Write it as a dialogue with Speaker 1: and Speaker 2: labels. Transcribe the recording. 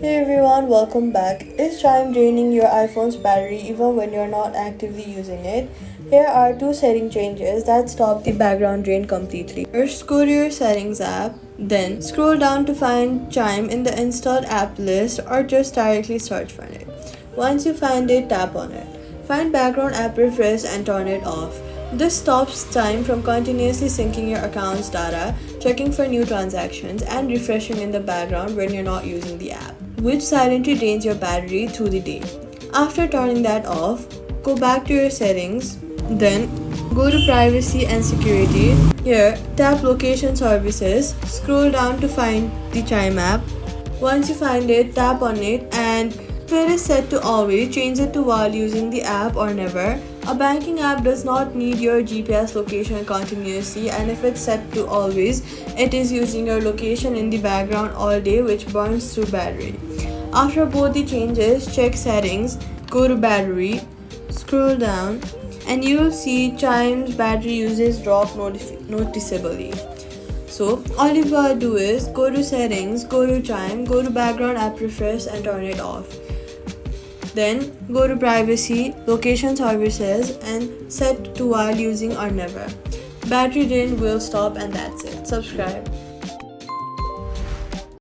Speaker 1: Hey everyone, welcome back. Is Chime draining your iPhone's battery even when you're not actively using it? Here are two setting changes that stop the background drain completely. First, go to your settings app, then scroll down to find Chime in the installed app list or just directly search for it. Once you find it, tap on it. Find background app refresh and turn it off. This stops Chime from continuously syncing your account's data, checking for new transactions, and refreshing in the background when you're not using the app, which silently drains your battery through the day. After turning that off, go back to your settings, then go to privacy and security. Here, tap location services, scroll down to find the Chime app. Once you find it, tap on it and if it is set to always, change it to while using the app or never. A banking app does not need your GPS location continuously, and if it's set to always, it is using your location in the background all day, which burns through battery. After both the changes, check settings, go to battery, scroll down, and you will see Chime's battery usage drop noticeably. So all you've got to do is go to settings, go to Chime, go to background app refresh and turn it off. Then go to privacy, location services and set to while using or never. Battery drain will stop and that's it. Subscribe.